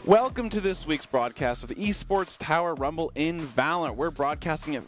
Welcome to this week's broadcast of the Esports Tower Rumble in Valorant. We're broadcasting it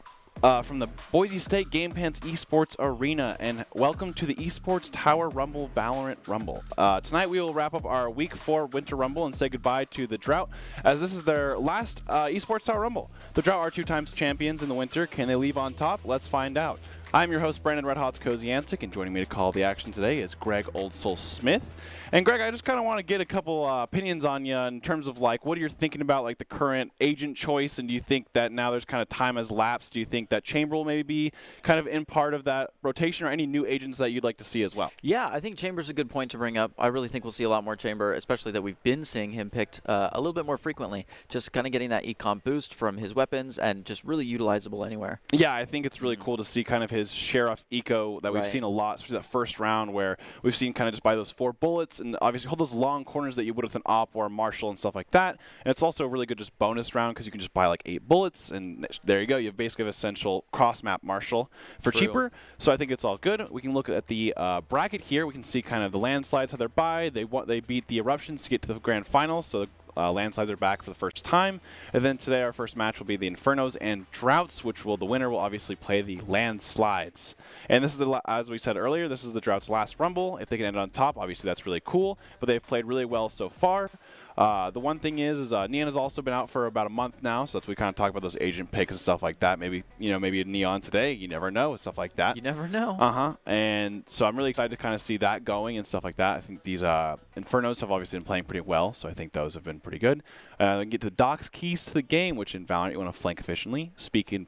from the Boise State Game Pants Esports Arena, and welcome to the Esports Tower Rumble Valorant Rumble. Tonight we will wrap up our Week 4 Winter Rumble and say goodbye to the Drought, as this is their last Esports Tower Rumble. The Drought are 2 times champions in the winter. Can they leave on top? Let's find out. I'm your host, Brandon Red Hots Kozianczyk, and joining me to call the action today is Greg Old Soul Smith. And Greg, I just kind of want to get a couple opinions on you in terms of like what you're thinking about like the current agent choice, and do you think that now there's kind of time has lapsed? Do you think that Chamber will maybe be kind of in part of that rotation, or any new agents that you'd like to see as well? Yeah, I think Chamber's a good point to bring up. I really think we'll see a lot more Chamber, especially that we've been seeing him picked a little bit more frequently. Just kind of getting that econ boost from his weapons and just really utilizable anywhere. Yeah, I think it's really cool to see kind of his Sheriff eco that we've seen a lot, especially that first round where we've seen kind of just buy those 4 bullets and obviously hold those long corners that you would with an op or a marshal and stuff like that. And it's also a really good just bonus round because you can just buy like 8 bullets and there you go. You have basically an essential cross-map marshal for cheaper. So I think it's all good. We can look at the bracket here. We can see kind of the landslides, how they're by. They beat the eruptions to get to the grand finals. So landslides are back for the first time. And then today our first match will be the Infernos and Droughts, which the winner will obviously play the landslides. And this is, as we said earlier, this is the Droughts' last Rumble. If they can end on top, obviously that's really cool. But they've played really well so far. The one thing is Neon has also been out for about a month now, so that's we kind of talk about those agent picks and stuff like that. Maybe maybe Neon today, you never know, stuff like that. You never know. And so I'm really excited to kind of see that going and stuff like that. I think these Infernos have obviously been playing pretty well, so I think those have been pretty good. Get the Doc's keys to the game, which in Valorant you want to flank efficiently, spend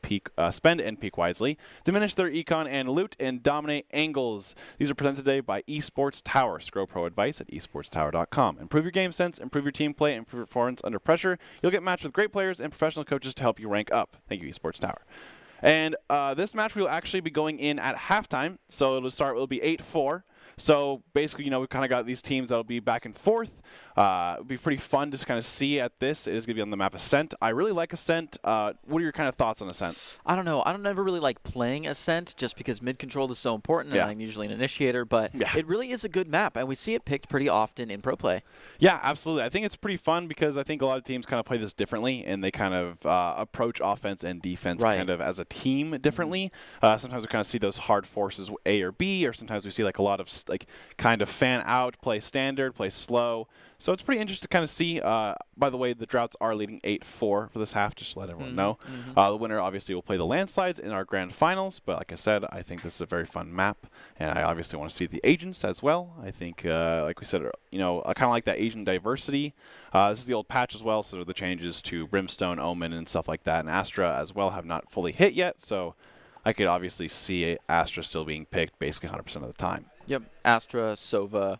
and peek wisely, diminish their econ and loot, and dominate angles. These are presented today by Esports Tower. Scroll Pro advice at esportstower.com. Improve your game sense, improve your team play, and improve performance under pressure. You'll get matched with great players and professional coaches to help you rank up. Thank you, Esports Tower. And this match we will actually be going in at halftime, so it'll be 8-4. So basically, we've kind of got these teams that'll be back and forth. It'll be pretty fun to kind of see at this. It is going to be on the map Ascent. I really like Ascent. What are your kind of thoughts on Ascent? I don't know. I don't ever really like playing Ascent just because mid-control is so important, and I'm usually an initiator, but it really is a good map, and we see it picked pretty often in pro play. Yeah, absolutely. I think it's pretty fun because I think a lot of teams kind of play this differently, and they kind of approach offense and defense kind of as a team differently. Sometimes we kind of see those hard forces A or B, or sometimes we see like a lot of kind of fan out, play standard, play slow. So it's pretty interesting to kind of see. By the way, the Droughts are leading 8-4 for this half, just to let everyone know. The winner obviously will play the landslides in our grand finals, but like I said, I think this is a very fun map, and I obviously want to see the agents as well. I think, like we said, I kind of like that agent diversity. This is the old patch as well, so the changes to Brimstone, Omen, and stuff like that, and Astra as well have not fully hit yet, so I could obviously see Astra still being picked basically 100% of the time. Yep, Astra, Sova,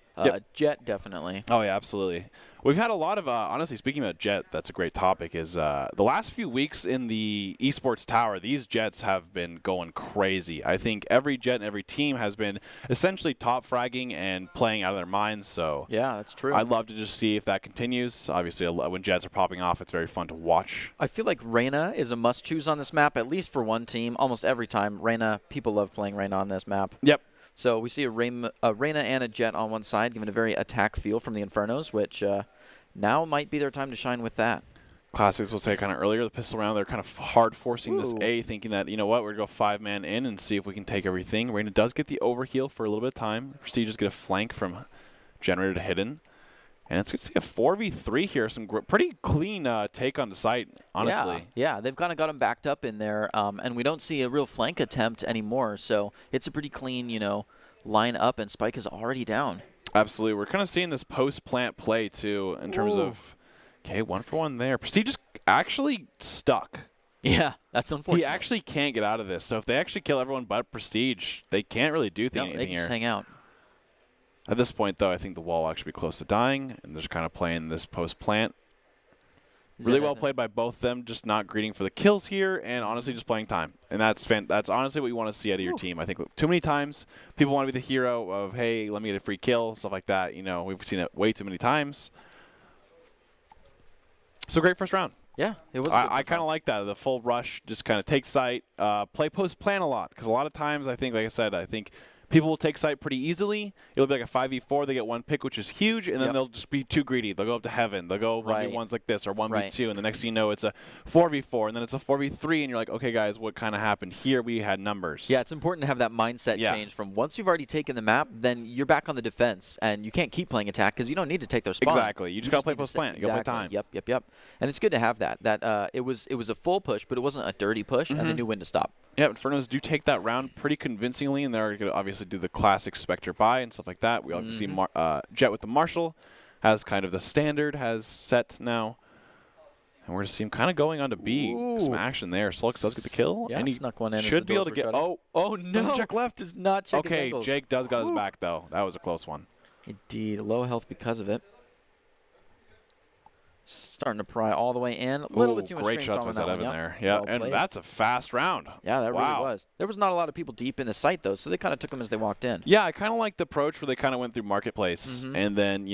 Jet definitely. Oh, yeah, absolutely. We've had a lot of, honestly, speaking about Jet, that's a great topic, is the last few weeks in the Esports Tower, these Jets have been going crazy. I think every Jet and every team has been essentially top fragging and playing out of their minds, so yeah, that's true. I'd love to just see if that continues. Obviously, when Jets are popping off, it's very fun to watch. I feel like Reyna is a must-choose on this map, at least for one team. Almost every time, Reyna, people love playing Reyna on this map. Yep. So we see a Reyna and a Jet on one side, giving a very attack feel from the Infernos, which now might be their time to shine with that. Classics will say kind of earlier, the pistol round, they're kind of hard forcing this A, thinking that, you know what, we're going to go 5-man in and see if we can take everything. Reyna does get the overheal for a little bit of time. Prestigious get a flank from Generator to Hidden. And it's good to see a 4v3 here. Some pretty clean take on the site, honestly. Yeah, they've kind of got him backed up in there, and we don't see a real flank attempt anymore. So it's a pretty clean, line up, and Spike is already down. Absolutely. We're kind of seeing this post-plant play, too, in terms of, okay, 1-for-1 there. Prestige just actually stuck. Yeah, that's unfortunate. He actually can't get out of this. So if they actually kill everyone but Prestige, they can't really do anything they can just hang out. At this point, though, I think the wall will actually be close to dying, and they're just kind of playing this post-plant. Really well played by both of them, just not greeting for the kills here, and honestly just playing time. And that's honestly what you want to see out of your team. I think too many times people want to be the hero of, hey, let me get a free kill, stuff like that. We've seen it way too many times. So great first round. Yeah, it was. I kind of like that. The full rush, just kind of take site, play post-plan a lot, because a lot of times I think, like I said, people will take site pretty easily. It'll be like a 5v4. They get one pick, which is huge, and then they'll just be too greedy. They'll go up to heaven. They'll go 1v1s like this or 1v2, and the next thing you know, it's a 4v4, and then it's a 4v3, and you're like, okay, guys, what kind of happened here? We had numbers. Yeah, it's important to have that mindset change from once you've already taken the map, then you're back on the defense, and you can't keep playing attack because you don't need to take their spawn. Exactly. You just got to play post-plant. You got to play time. Yep. And it's good to have that. It was a full push, but it wasn't a dirty push, and they knew when to stop. Yeah, Infernos do take that round pretty convincingly, and they're going to obviously do the classic Spectre buy and stuff like that. We obviously see Jet with the Marshall has kind of the standard, has set now. And we're going to see him kind of going on to B. Some action there. Solix does get the kill. Yeah, and he snuck one in. Should be able to get. Oh no. Doesn't check left. Does not check his Okay, angles. Jake does got his back, though. That was a close one. Indeed. Low health because of it. Starting to pry all the way in. A little bit too much great shots by that Evan there. Yeah, well and that's a fast round. Yeah, that really was. There was not a lot of people deep in the site, though, so they kind of took them as they walked in. Yeah, I kind of like the approach where they kind of went through Marketplace and then,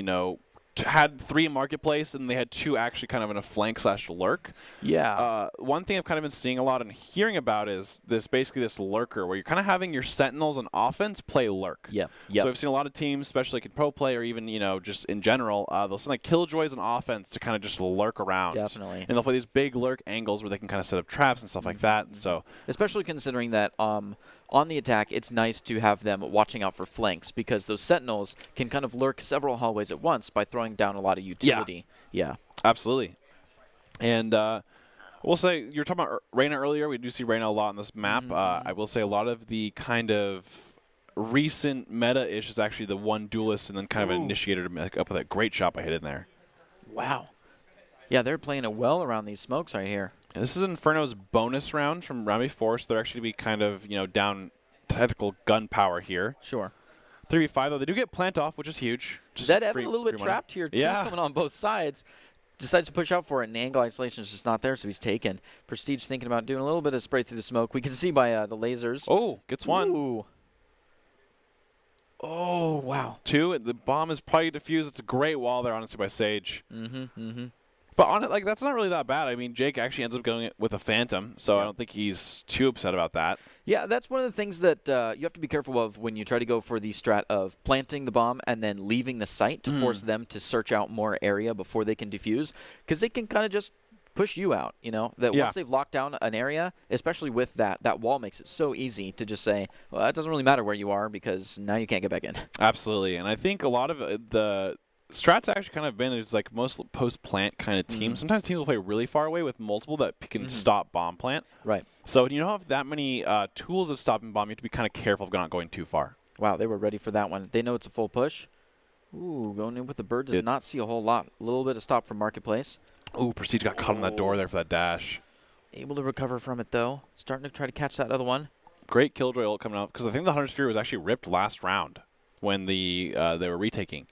had 3 in Marketplace, and they had 2 actually kind of in a flank/lurk. Yeah. One thing I've kind of been seeing a lot and hearing about is basically this lurker where you're kind of having your sentinels on offense play lurk. Yeah. So I've seen a lot of teams, especially like in pro play or even, just in general, they'll send like Killjoys on offense to kind of just lurk around. Definitely. And they'll play these big lurk angles where they can kind of set up traps and stuff like that. And so, especially considering that on the attack, it's nice to have them watching out for flanks because those sentinels can kind of lurk several hallways at once by throwing down a lot of utility. Yeah. Absolutely. And we'll say, you were talking about Reyna earlier. We do see Reyna a lot on this map. I will say a lot of the kind of recent meta-ish is actually the one duelist and then kind of an initiator to make up with that great shot by hitting there. Wow. Yeah, they're playing it well around these smokes right here. This is Inferno's bonus round from round before, so they're actually be kind of, down technical gun power here. Sure. 3v5, though. They do get plant off, which is huge. Zed Evan a little bit trapped here, too, coming on both sides. Decides to push out for it, and the angle isolation is just not there, so he's taken. Prestige thinking about doing a little bit of spray through the smoke. We can see by the lasers. Oh, gets one. Ooh. Oh, wow. 2, the bomb is probably defused. It's a great wall there, honestly, by Sage. But on it, that's not really that bad. I mean, Jake actually ends up going it with a Phantom, so I don't think he's too upset about that. Yeah, that's one of the things that you have to be careful of when you try to go for the strat of planting the bomb and then leaving the site to force them to search out more area before they can defuse, because they can kind of just push you out, once they've locked down an area, especially with that wall makes it so easy to just say, well, it doesn't really matter where you are because now you can't get back in. Absolutely, and I think a lot of the strats actually kind of been is like most post-plant kind of teams. Sometimes teams will play really far away with multiple that can stop bomb plant. Right. So when you don't have that many tools of stopping bomb, you have to be kind of careful of not going too far. Wow, they were ready for that one. They know it's a full push. Ooh, going in with the bird does not see a whole lot. A little bit of stop from Marketplace. Ooh, Prestige got caught on that door there for that dash. Able to recover from it, though. Starting to try to catch that other one. Great Killjoy ult coming out, because I think the Hunter's Fury was actually ripped last round when they were retaking.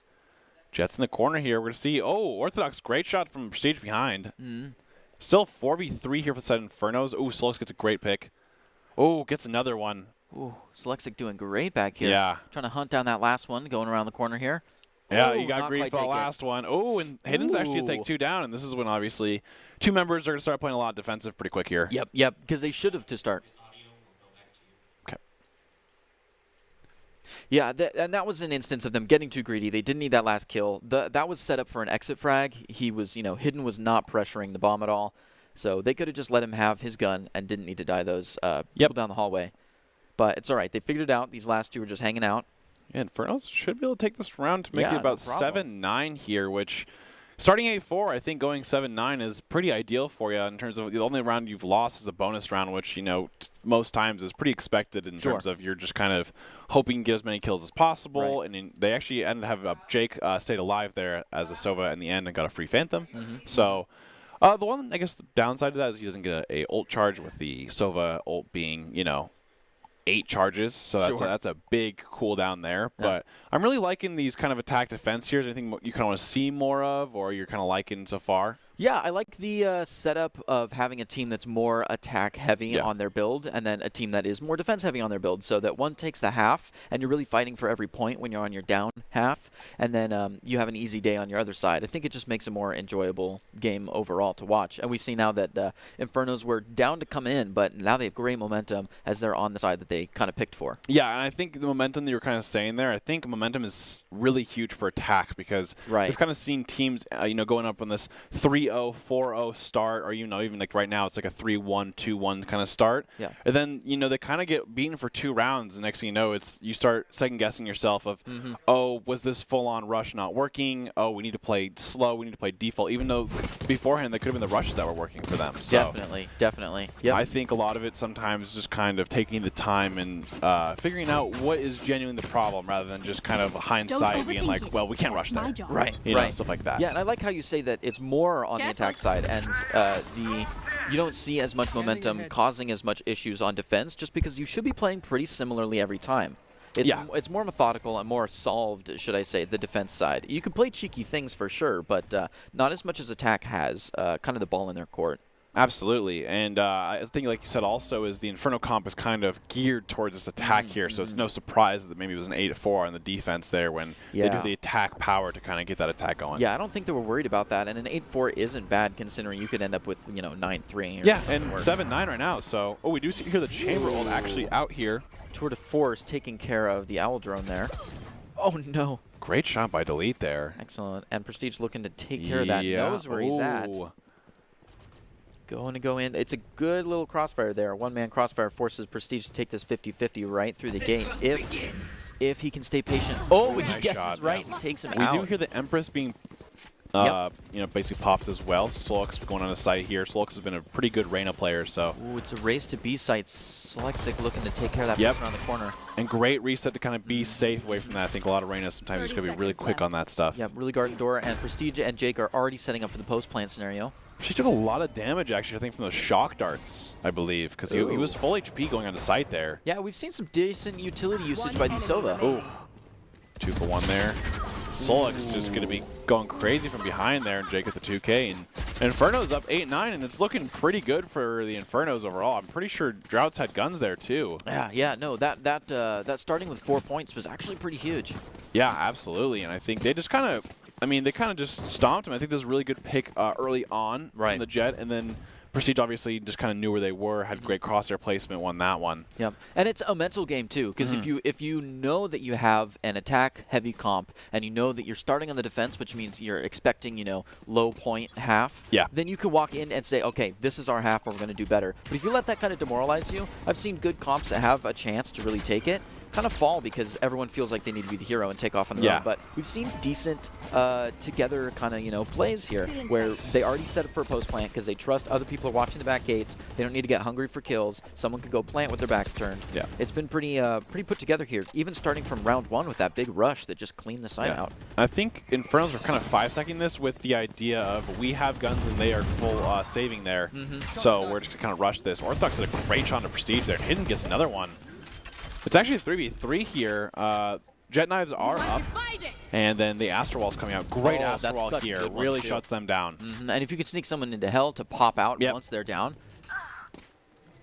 Jet's in the corner here. We're going to see, Orthodox, great shot from Prestige behind. Still 4v3 here for the side Infernos. Ooh, Solix gets a great pick. Oh, gets another one. Ooh, Slexic doing great back here. Yeah. Trying to hunt down that last one, going around the corner here. Yeah, you got green for the last one. Oh, and Hidden's actually going to take 2 down, and this is when obviously 2 members are going to start playing a lot defensive pretty quick here. Yep, because they should have to start. Okay. Yeah, and that was an instance of them getting too greedy. They didn't need that last kill. That was set up for an exit frag. He was, Hidden was not pressuring the bomb at all. So they could have just let him have his gun and didn't need to die those people down the hallway. But it's all right. They figured it out. These last 2 were just hanging out. Yeah, Infernos should be able to take this round to make it about 7-9 here, which starting 8-4, I think going 7-9 is pretty ideal for you in terms of the only round you've lost is the bonus round, which, most times is pretty expected in terms of you're just kind of hoping to get as many kills as possible. Right. And they actually ended up having Jake stayed alive there as a Sova in the end and got a free Phantom. So the one, I guess, the downside to that is he doesn't get a ult charge with the Sova ult being, 8 charges, so that's a big cooldown there. But I'm really liking these kind of attack defense here. Is there anything you kind of want to see more of, or you're kind of liking so far? Yeah, I like the setup of having a team that's more attack-heavy on their build, and then a team that is more defense-heavy on their build, so that one takes the half, and you're really fighting for every point when you're on your down half, and then you have an easy day on your other side. I think it just makes a more enjoyable game overall to watch. And we see now that Infernos were down to come in, but now they have great momentum as they're on the side that they kind of picked for. Yeah, and I think the momentum that you were kind of saying there, I think momentum is really huge for attack because we've kind of seen teams, going up on this 3 3-0, 4-0 start, or even like right now it's like a 3-1, 2-1 kind of start. Yeah. And then they kind of get beaten for 2 rounds. The next thing you know, you start second guessing yourself of, oh, was this full on rush not working? Oh, we need to play slow. We need to play default. Even though beforehand they could have been the rushes that were working for them. So Definitely. Yep. I think a lot of it sometimes just kind of taking the time and figuring out what is genuinely the problem rather than just kind of hindsight being like, well, we can't rush there. Right. You know, stuff like that. Yeah, and I like how you say that it's more on the attack side, and you don't see as much momentum causing as much issues on defense just because you should be playing pretty similarly every time. It's more methodical and more solved, should I say, the defense side. You can play cheeky things for sure, but not as much as attack has kind of the ball in their court. Absolutely, and I think, like you said, also is the Inferno comp is kind of geared towards this attack here, so it's no surprise that maybe it was an 8-4 on the defense there when they do the attack power to kind of get that attack going. Yeah, I don't think they were worried about that, and an 8-4 isn't bad considering you could end up with 9-3. Yeah, and 7-9 right now. So, we do see here the Chamber ult actually out here. Tour de Force taking care of the Owl Drone there. Oh no! Great shot by Delete there. Excellent, and Prestige looking to take care of that. Knows where he's at. Going to go in. It's a good little crossfire there. One-man crossfire forces Prestige to take this 50-50 right through the gate. If he can stay patient. Oh, he nice guesses shot, right and takes him we out. do hear the Empress being basically popped as well. So Solix going on a site here. Solix has been a pretty good Reyna player, so. Ooh, it's a race to B site. Solixic looking to take care of that person around the corner. And great reset to kind of be safe away from that. I think a lot of Reynas sometimes just going to be really quick on that stuff. Yeah, really guarding the door, and Prestige and Jake are already setting up for the post plant scenario. She took a lot of damage, actually, I think, from those shock darts, I believe, because he was full HP going on the site there. Yeah, we've seen some decent utility usage by the Sova. Oh, 2 for 1 there. Solix just going to be going crazy from behind there, and Jake at the 2K. And Inferno's up 8-9, and it's looking pretty good for the Infernos overall. I'm pretty sure Droughts had guns there, too. Yeah, no, that starting with 4 points was actually pretty huge. Yeah, absolutely, and I think they just kind of... they kind of just stomped him. I think this was a really good pick early on from the Jet, and then Prestige obviously just kind of knew where they were, had great crosshair placement, won that one. Yep, and it's a mental game too, because if you know that you have an attack-heavy comp, and you know that you're starting on the defense, which means you're expecting, low point half, then you can walk in and say, okay, this is our half, or we're going to do better. But if you let that kind of demoralize you, I've seen good comps that have a chance to really take it, kind of fall because everyone feels like they need to be the hero and take off on their own. But we've seen decent together kind of plays here where they already set up for a post plant because they trust other people are watching the back gates. They don't need to get hungry for kills. Someone could go plant with their backs turned. Yeah, it's been pretty put together here. Even starting from round 1 with that big rush that just cleaned the site out. I think Infernos are kind of 5-seconding this with the idea of we have guns and they are full saving there. So we're just gonna kind of rush this. Orthodox did a great shot on Prestige there. Hidden gets another one. It's actually a 3v3 here. Jet Knives are up, and then the Astral Wall's coming out. Great Astral Wall here. Really shuts them down. And if you could sneak someone into Hell to pop out once they're down,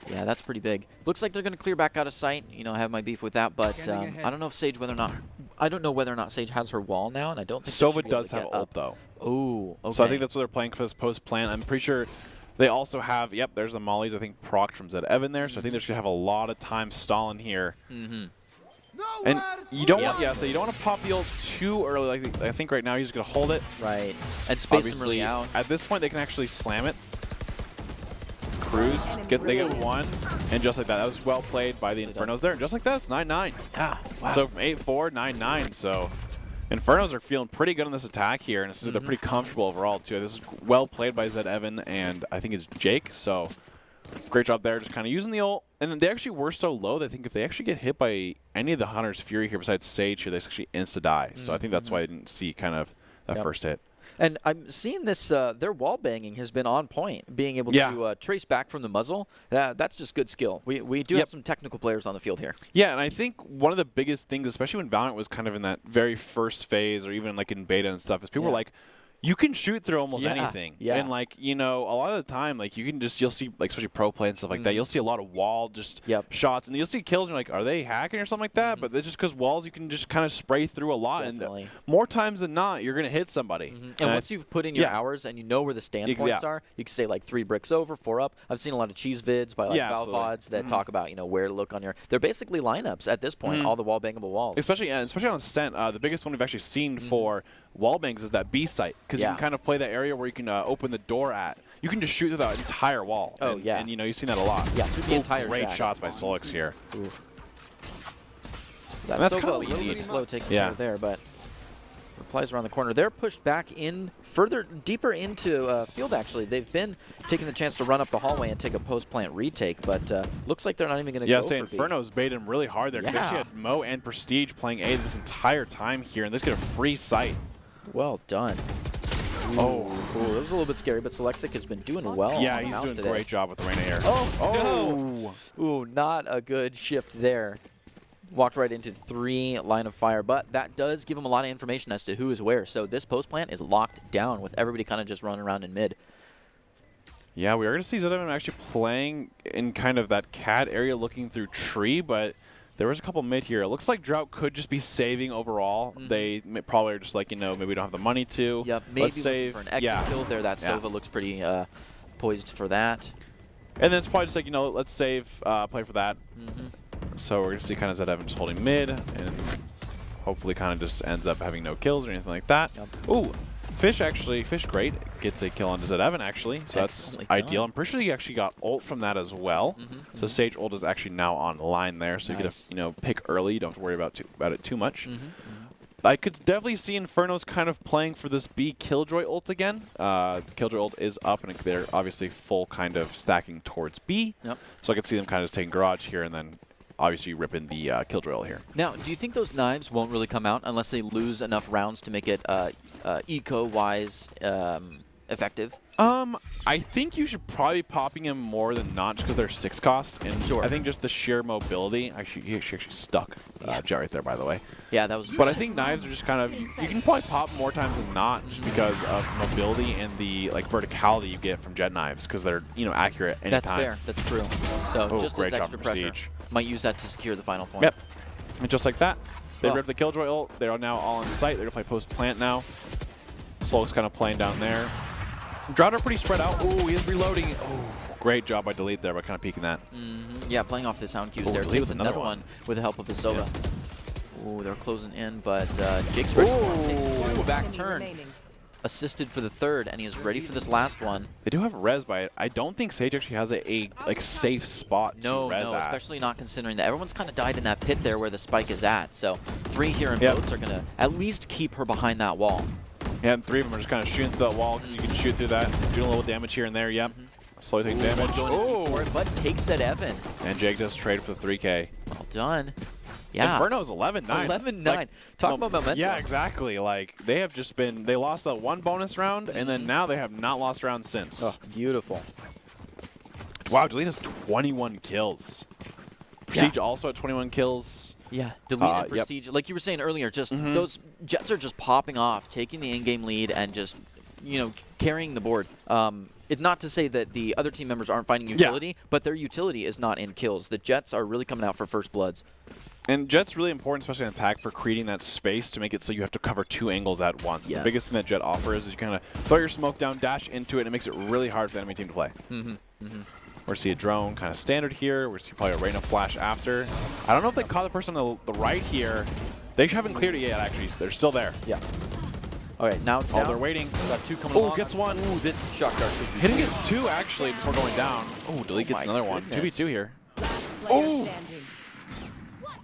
yeah, that's pretty big. Looks like they're going to clear back out of sight. I have my beef with that, but I don't know if Sage I don't know whether or not Sage has her wall now, and I don't think Sova does have ult though. Oh, okay. So I think that's what they're playing for this post plant. I'm pretty sure. They also have, there's the mollies, I think, procced from Zed Evan there, so I think they're just going to have a lot of time stalling here. And you don't want, so you don't want to pop the ult too early. Like I think right now he's going to hold it. Right. And space Obviously, him really out. At this point, they can actually slam it. Cruise, they get 1, and just like that. That was well played by the Infernos there, and just like that, it's 9-9. Ah, wow. So from 8-4, 9-9, so... Infernos are feeling pretty good on this attack here, and they're pretty comfortable overall, too. This is well played by Zed Evan, and I think it's Jake, so great job there, just kind of using the ult. And they actually were so low that I think if they actually get hit by any of the Hunter's Fury here besides Sage here, they actually insta-die. So I think that's why I didn't see kind of that first hit. And I'm seeing this, their wall banging has been on point, being able to trace back from the muzzle. That's just good skill. We do have some technical players on the field here. Yeah, and I think one of the biggest things, especially when Valorant was kind of in that very first phase or even like in beta and stuff, is people were like, you can shoot through almost anything. Yeah. And like, a lot of the time, like you'll see like especially pro play and stuff like that, you'll see a lot of wall shots, and you'll see kills and you're like, are they hacking or something like that? But it's just because walls you can just kind of spray through a lot, and more times than not you're gonna hit somebody. And once you've put in your hours and you know where the stand points are, you can say like 3 bricks over, 4 up. I've seen a lot of cheese vids by like VAL VODs that talk about where to look on your. They're basically lineups at this point, all the wall bangable walls. Especially on Ascent, the biggest one we've actually seen for wall bangs is that B site, because you can kind of play that area where you can open the door at. You can just shoot through that entire wall. Oh, and, yeah. And, you know, you've seen that a lot. Yeah, through the entire Great track. shots by Solix here. Oof. That's Sova kinda a little neat. bit slow taking care there, but replies around the corner. They're pushed back in, deeper into field, actually. They've been taking the chance to run up the hallway and take a post-plant retake, but looks like they're not even going to go for Inferno's baited him really hard there because they actually had Mo and Prestige playing A this entire time here, and this get a free sight. Well done. Oh, that was a little bit scary, but Selexic has been doing well. Yeah, he's doing a great job with the Reyna here. Oh, no. Ooh, not a good shift there. Walked right into 3 line of fire, but that does give him a lot of information as to who is where. So this post plant is locked down with everybody kind of just running around in mid. Yeah, we are going to see Zedevan actually playing in kind of that CAD area looking through tree, but there was a couple mid here. It looks like Drought could just be saving overall. They probably are just like, you know, maybe we don't have the money to. Yep, maybe let's save for an exit kill there. That Sova looks pretty poised for that. And then it's probably just like, you know, let's save, play for that. So we're going to see kind of Zedevan just holding mid and hopefully kind of just ends up having no kills or anything like that. Ooh, Fish great, gets a kill onto Zedevan actually, so that's ideal. I'm pretty sure he actually got ult from that as well. So Sage ult is actually now online there, so you get a, you know, pick early. You don't have to worry about it too much. I could definitely see Inferno's kind of playing for this B Killjoy ult again. Killjoy ult is up, and they're obviously full kind of stacking towards B. So I could see them kind of just taking Garage here and then obviously ripping the Killjoy ult here. Now, do you think those knives won't really come out unless they lose enough rounds to make it eco-wise effective? I think you should probably be popping him more than not just because they're 6 cost. And I think just the sheer mobility. Actually, he actually stuck Jet right there, by the way. Yeah, that was... But I think knives are just kind of... You can probably pop more times than not just because of mobility and the like verticality you get from Jet knives because they're, you know, accurate anytime. That's fair. That's true. So just as extra pressure. Might use that to secure the final point. Yep. And just like that, they ripped the Killjoy ult. They're now all in sight. They're going to play post-plant now. Slow's kind of playing down there. Drought are pretty spread out. Ooh, he is reloading. Oh, great job by Delete there by kind of peeking that. Yeah, playing off the sound cues there. Takes another one with the help of his Sova. Ooh, they're closing in, but Jake's ready. Takes a back turn. Assisted for the third, and he is ready for this last one. They do have res by it. I don't think Sage actually has a like safe spot to res at. Especially not considering that everyone's kind of died in that pit there where the spike is at. So 3 here in boats are going to at least keep her behind that wall. Yeah, and 3 of them are just kind of shooting through that wall because you can shoot through that, doing a little damage here and there. Yep. Slowly taking damage. For it, but takes it, Evan. And Jake does trade for the 3K. Well done. Yeah. Inferno's 11-9. 11-9. Like, talk about momentum. Yeah, exactly. Like, they have just been, they lost that 1 bonus round, and then now they have not lost rounds since. Oh, beautiful. Wow, Delina's 21 kills. Prestige also at 21 kills. Yeah, Delina and Prestige, like you were saying earlier, just those Jets are just popping off, taking the in-game lead, and just, you know, carrying the board. It's not to say that the other team members aren't finding utility, but their utility is not in kills. The Jets are really coming out for first bloods. And Jet's really important, especially in attack, for creating that space to make it so you have to cover 2 angles at once. The biggest thing that Jet offers is you kind of throw your smoke down, dash into it, and it makes it really hard for the enemy team to play. We're see a drone kind of standard here. We're see probably a Reyna flash after. I don't know if they caught the person on the right here. They haven't cleared it yet, actually. So they're still there. Yeah. All right, now it's down. They're waiting. Got 2 coming along. Oh, gets 1. Ooh, this shock dart. Hidden gets 2, actually, before going down. Oh, Delete gets another one. 2v2 here. Oh!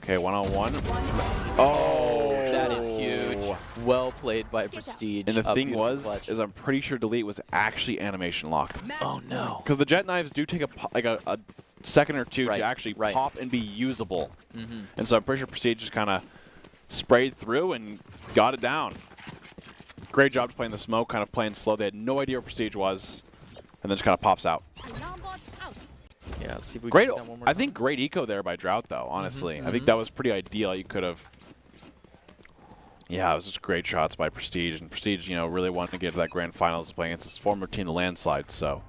Okay, 1-on-1. Oh! That is huge. Well played by Prestige. And the thing is I'm pretty sure Delete was actually animation locked. Oh, no. Because the Jet knives do take a second or 2 to actually pop and be usable. And so I'm pretty sure Prestige just kind of sprayed through and got it down. Great job playing the smoke, kind of playing slow. They had no idea where Prestige was, and then just kind of pops out. Yeah, let's see if we can get that one more I think great eco there by Drought, though, honestly. I think that was pretty ideal. You could have... Yeah, it was just great shots by Prestige. And Prestige, you know, really wanted to get to that grand finals playing against his former team, the Landslide, so...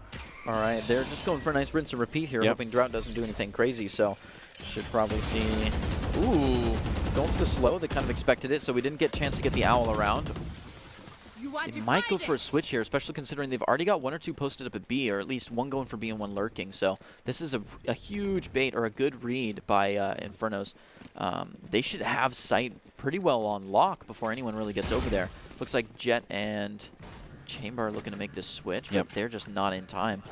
All right, they're just going for a nice rinse and repeat here, hoping Drought doesn't do anything crazy, so... Should probably see... Ooh, going for the slow. They kind of expected it, so we didn't get a chance to get the owl around. They might go for a switch here, especially considering they've already got 1 or 2 posted up at B, or at least 1 going for B and 1 lurking. So this is a huge bait or a good read by Infernos. They should have sight pretty well on lock before anyone really gets over there. Looks like Jet and Chamber are looking to make this switch, Yep. but they're just not in time.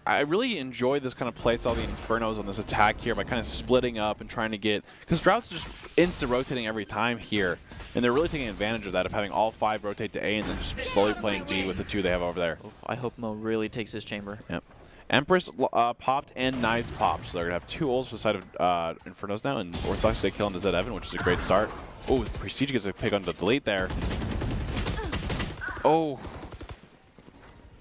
I really enjoy this kind of play style, the Infernos on this attack here, by kind of splitting up and trying to get, because Drought's just insta-rotating every time here, and they're really taking advantage of that, of having all 5 rotate to A and then just slowly playing B with the 2 they have over there. I hope Mo really takes his Chamber. Yep. Empress popped and Knives popped, so they're going to have 2 ults for the side of Infernos now, and Orthodox they kill into Zed Evan, which is a great start. Oh, Prestige gets a pick on the delete there. Oh.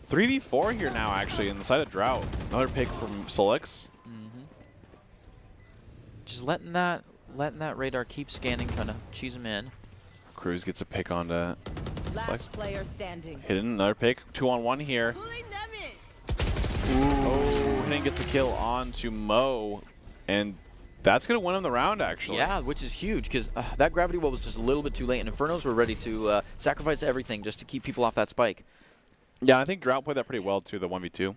3v4 here now, actually, in the side of Drought. Another pick from Solix. Just letting that radar keep scanning, trying to cheese him in. Cruz gets a pick onto Solix. Last player standing. Hidden, another pick. 2-on-1 here. Oh, Hidden gets a kill onto Mo, and that's going to win him the round, actually. Yeah, which is huge, because that gravity wall was just a little bit too late, and Infernos were ready to sacrifice everything just to keep people off that spike. Yeah, I think Drought played that pretty well, too, the 1v2.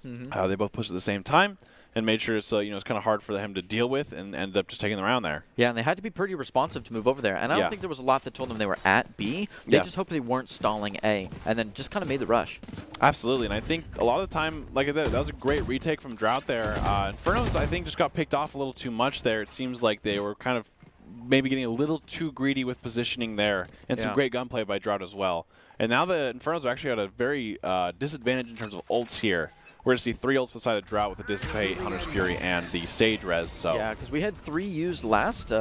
They both pushed at the same time and made sure so it's kind of hard for him to deal with, and ended up just taking the round there. Yeah, and they had to be pretty responsive to move over there. And I don't think there was a lot that told them they were at B. They just hoped they weren't stalling A, and then just kind of made the rush. Absolutely, and I think a lot of the time, like I said, that was a great retake from Drought there. Infernos, I think, just got picked off a little too much there. It seems like they were kind of maybe getting a little too greedy with positioning there, and some great gunplay by Drought as well. And now the Infernos are actually at a very disadvantage in terms of ults here. We're going to see 3 ults for the side of Drought with the Dissipate, Hunter's Fury, and the Sage Res. So yeah, because we had 3 used last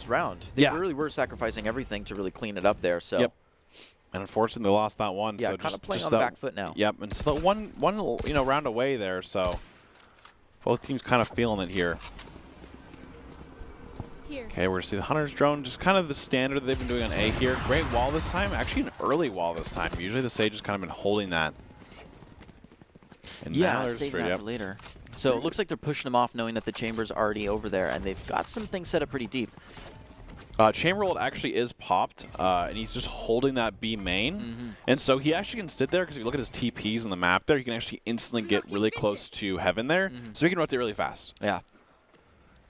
round. They really were sacifying everything to really clean it up there. So. Yep. And unfortunately, they lost that one. Yeah, so kind of playing on the back foot now. Yep, and so one round away there. So both teams kind of feeling it here. Okay, we're going to see the Hunter's Drone, just kind of the standard that they've been doing on A here. Great wall this time. Actually, an early wall this time. Usually the Sage has kind of been holding that. And yeah, save that for later. So it looks like they're pushing them off knowing that the Chamber's already over there, and they've got some things set up pretty deep. Chamber ult actually is popped, and he's just holding that B main. And so he actually can sit there, because if you look at his TPs on the map there, he can actually instantly get really close to Heaven there. So he can rotate really fast. Yeah.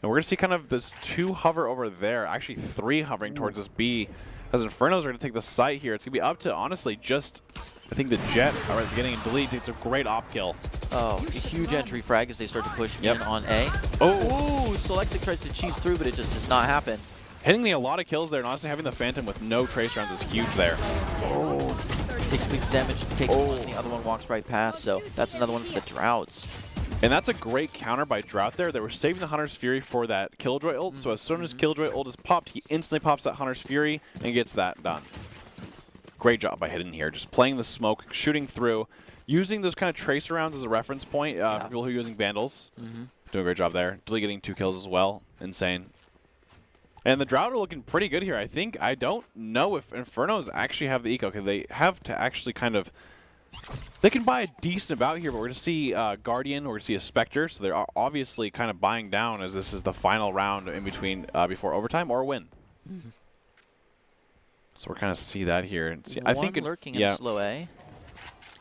And we're going to see kind of this 2 hover over there, actually 3 hovering towards this B. As Infernos are going to take the site here. It's going to be up to, honestly, just, I think the Jet right at the beginning and delete. It's a great op kill. Oh, a huge entry frag as they start to push in on A. Oh! Ooh, Solexic tries to cheese through, but it just does not happen. Hitting a lot of kills there, and honestly having the Phantom with no trace rounds is huge there. Oh, takes big damage, takes one, and the other one walks right past, so that's another one for the Droughts. And that's a great counter by Drought there. They were saving the Hunter's Fury for that Killjoy ult, so as soon as Killjoy ult is popped, he instantly pops that Hunter's Fury and gets that done. Great job by Hidden here, just playing the smoke, shooting through, using those kind of tracer rounds as a reference point for people who are using Vandals. Doing a great job there. Dilly getting 2 kills as well. Insane. And the Drought are looking pretty good here. I don't know if Infernos actually have the eco. Okay, they have to actually kind of... They can buy a decent amount here, but we're going to see Guardian, we're going to see a Spectre, so they're obviously kind of buying down as this is the final round in between before overtime or a win. So we're kind of see that here. And see, I think lurking in slow A.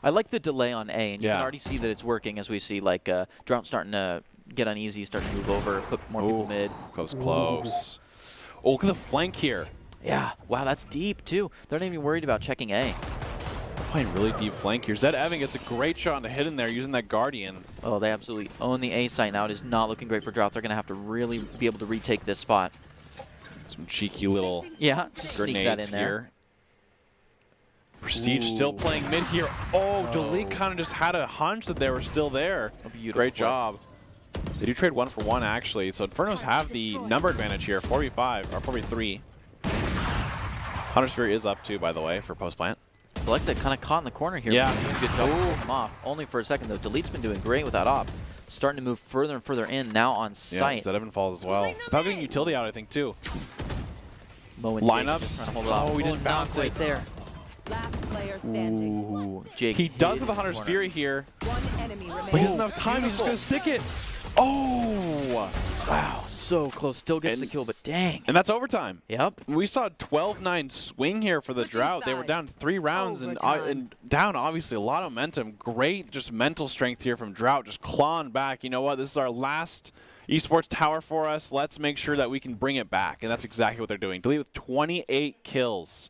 I like the delay on A, and you can already see that it's working as we see like Drought starting to get uneasy, starting to move over, put more people mid. Close. Oh, look at the flank here. Yeah, wow, that's deep too. They're not even worried about checking A. Playing really deep flank here. Zed Evan gets a great shot on the Hidden there using that Guardian. Oh, they absolutely own the A site now. It is not looking great for Drought. They're going to have to really be able to retake this spot. Some cheeky little just sneak that in there. Here. Prestige still playing mid here. Oh, Delete kind of just had a hunch that they were still there. Great job. They do trade 1 for 1 actually. So Infernos have the number advantage here, 4v5 or 4v3. Hunter's Fury is up too, by the way, for post plant. Solexic kind of caught in the corner here. Yeah. Doing a good job pulling him off. Only for a second, though. Delete's been doing great with that op. Starting to move further and further in, now on site. Yeah, Zed Evan falls as well. Without getting utility out, I think, too. Mo and lineups. Oh, we didn't bounce right there. Last player standing. Ooh, Jake. He does with the Hunter's Fury here. One enemy remaining. But he doesn't have time. He's just going to stick it. Oh! Wow, so close. Still gets the kill, but dang. And that's overtime. Yep. We saw a 12-9 swing here for the Drought. They were down 3 rounds and down, obviously, a lot of momentum. Great just mental strength here from Drought, just clawing back. You know what? This is our last esports tower for us. Let's make sure that we can bring it back. And that's exactly what they're doing. Delete with 28 kills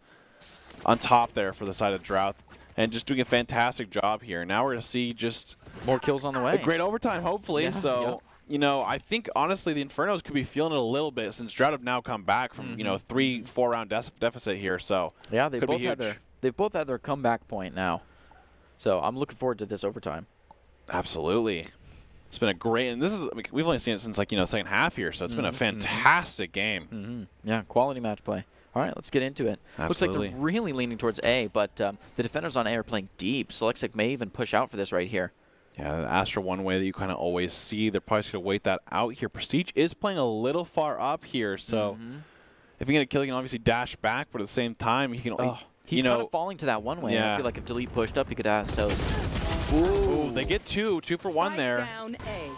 on top there for the side of Drought. and just doing a fantastic job here. Now we're going to see just more kills on the way. A great overtime, hopefully. Yeah, so, you know, I think, honestly, the Infernos could be feeling it a little bit since Drought have now come back from, you know, 3-4 round deficit here. So, yeah, they've both had their comeback point now. So I'm looking forward to this overtime. Absolutely. It's been a great, and this is, I mean, we've only seen it since, like, you know, second half here, so it's been a fantastic game. Yeah, quality match play. All right, let's get into it. Absolutely. Looks like they're really leaning towards A, but the defenders on A are playing deep, so looks like may even push out for this right here. Yeah, the Astra one way that you kind of always see. They're probably going to wait that out here. Prestige is playing a little far up here, so if you get a kill, you can obviously dash back, but at the same time, he can. He's kind of falling to that one way. Yeah. I feel like if Delete pushed up, he could have those. Ooh, they get two for one there. Down A.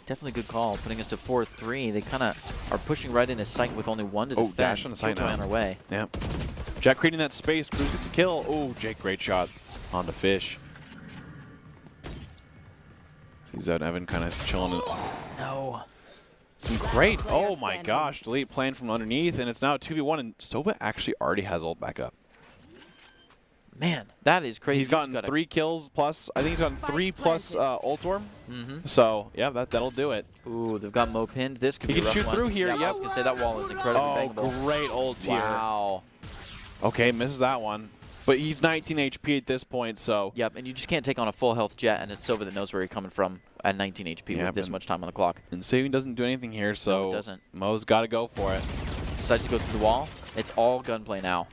Definitely good call, putting us to 4-3. They kind of are pushing right into sight with only one to defend. Dash on the site now. On our way. Yeah. Jack creating that space. Cruz gets a kill. Oh, Jake, great shot on the fish. Sees out Evan kind of chilling. No. Some great. Oh my gosh. Delete playing from underneath, and it's now 2v1, and Sova actually already has ult back up. Man, that is crazy. He's gotten 3 kills plus. I think he's gotten 3 plus ult orb. So yeah, that'll do it. Ooh, they've got Mo pinned. This could be He a can rough shoot one. through here. Yeah, Yep. I was gonna say that wall is incredibly bangable. Great ult here. Wow. Okay, misses that one. But he's 19 HP at this point, so. Yep, and you just can't take on a full health Jet, and it's Sova that knows where you're coming from at 19 HP with this much time on the clock. And saving doesn't do anything here, so. No, it doesn't. Mo's got to go for it. Decides to go through the wall. It's all gunplay now.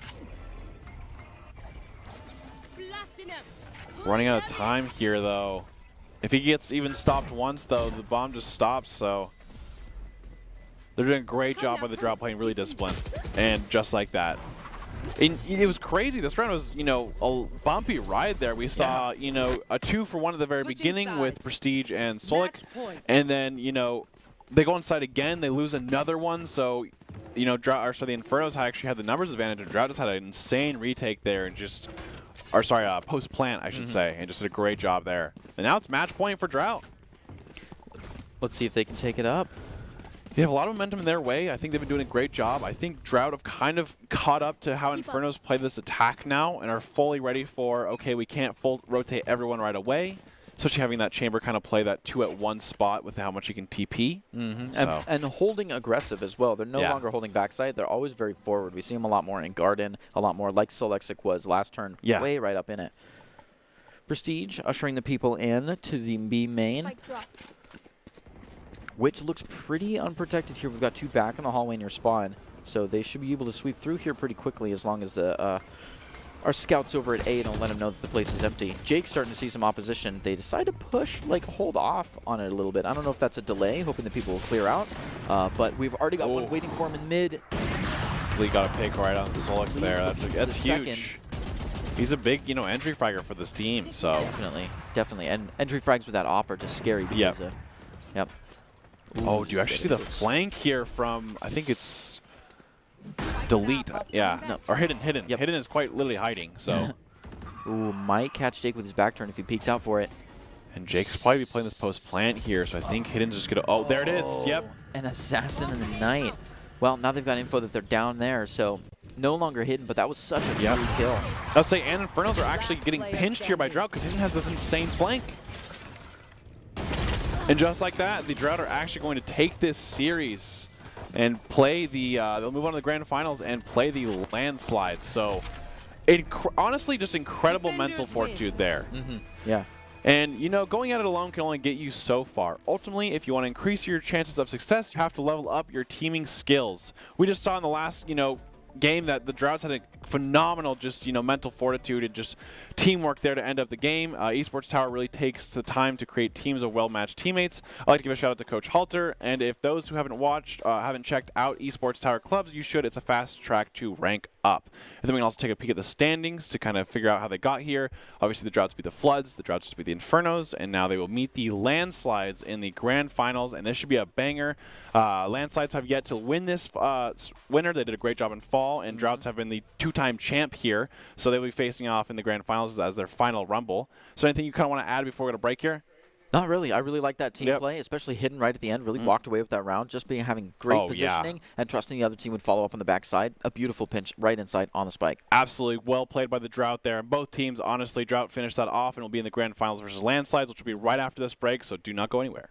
Running out of time here, though. If he gets even stopped once, though, the bomb just stops, so. They're doing a great job with the Drought playing really disciplined. And just like that. And it was crazy. This round was, you know, a bumpy ride there. We saw, you know, a 2-for-1 at the very beginning with Prestige and Solik. And then, you know, they go inside again. They lose another one. So, you know, the Infernos actually had the numbers advantage. And Drought just had an insane retake there and just, or sorry, post-plant, I should say. And just did a great job there. And now it's match point for Drought. Let's see if they can take it up. They have a lot of momentum in their way. I think they've been doing a great job. I think Drought have kind of caught up to how Infernos play this attack now and are fully ready for, okay, we can't full rotate everyone right away. Especially having that chamber kind of play that 2-at-1 spot with how much you can TP. So. And holding aggressive as well. They're no longer holding backside. They're always very forward. We see them a lot more in Garden, a lot more like Solexic was last turn, way right up in it. Prestige ushering the people in to the B main, which looks pretty unprotected here. We've got 2 back in the hallway near spawn, so they should be able to sweep through here pretty quickly as long as the our scouts over at A don't let them know that the place is empty. Jake's starting to see some opposition. They decide to push, like hold off on it a little bit. I don't know if that's a delay, hoping that people will clear out, but we've already got one waiting for him in mid. Lee got a pick right on Solix there. That's huge. He's a big, you know, entry fragger for this team, so. Definitely. And entry frags with that op are just scary because yep. Ooh, do you actually see the flank here from, I think it's Delete. Yeah. No. Or Hidden. Yep. Hidden is quite literally hiding, so. Ooh, might catch Jake with his back turn if he peeks out for it. And Jake's probably be playing this post plant here, so I think Hidden's just going to. Oh, there it is. Yep. An assassin in the night. Well, now they've got info that they're down there, so no longer Hidden, but that was such a free kill. I'll say, and Infernos are actually getting pinched here by Drought because Hidden has this insane flank. And just like that, the Drought are actually going to take this series and play the, they'll move on to the grand finals and play the landslide. So, honestly, just incredible mental fortitude there. Yeah. And, you know, going at it alone can only get you so far. Ultimately, if you want to increase your chances of success, you have to level up your teaming skills. We just saw in the last, you know, game that the Droughts had a phenomenal just, you know, mental fortitude and just teamwork there to end up the game. Esports Tower really takes the time to create teams of well-matched teammates. I'd like to give a shout out to Coach Halter, and if those who haven't watched, haven't checked out Esports Tower clubs, you should. It's a fast track to rank up. And then we can also take a peek at the standings to kind of figure out how they got here. Obviously, the Droughts beat the Floods, the Droughts beat the Infernos, and now they will meet the Landslides in the grand finals, and this should be a banger. Landslides have yet to win this winner. They did a great job in fall, and Droughts have been the 2-time champ here, so they'll be facing off in the grand finals as their final rumble. So anything you kind of want to add before we go to break here? Not really. I really like that team play, especially hidden right at the end. Really walked away with that round, just having great positioning and trusting the other team would follow up on the backside. A beautiful pinch right inside on the spike. Absolutely well played by the Drought there. And both teams, honestly, Drought finished that off and will be in the grand finals versus Landslides, which will be right after this break, so do not go anywhere.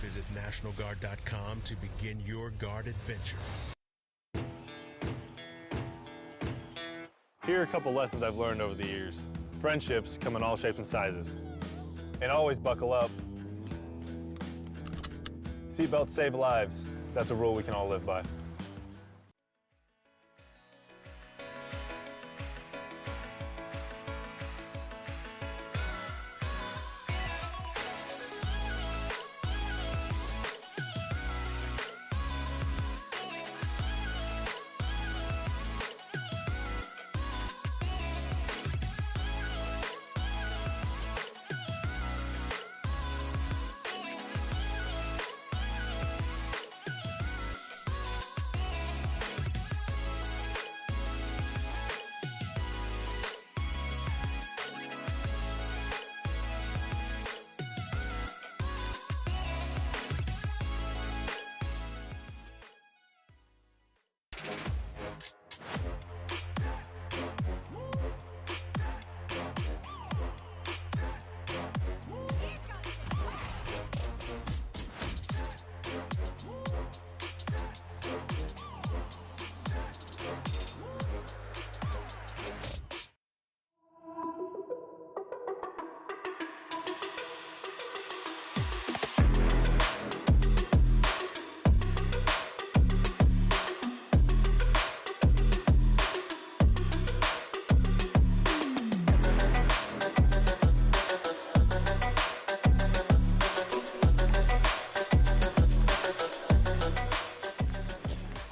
Visit NationalGuard.com to begin your guard adventure. Here are a couple lessons I've learned over the years. Friendships come in all shapes and sizes. And always buckle up. Seatbelts save lives. That's a rule we can all live by.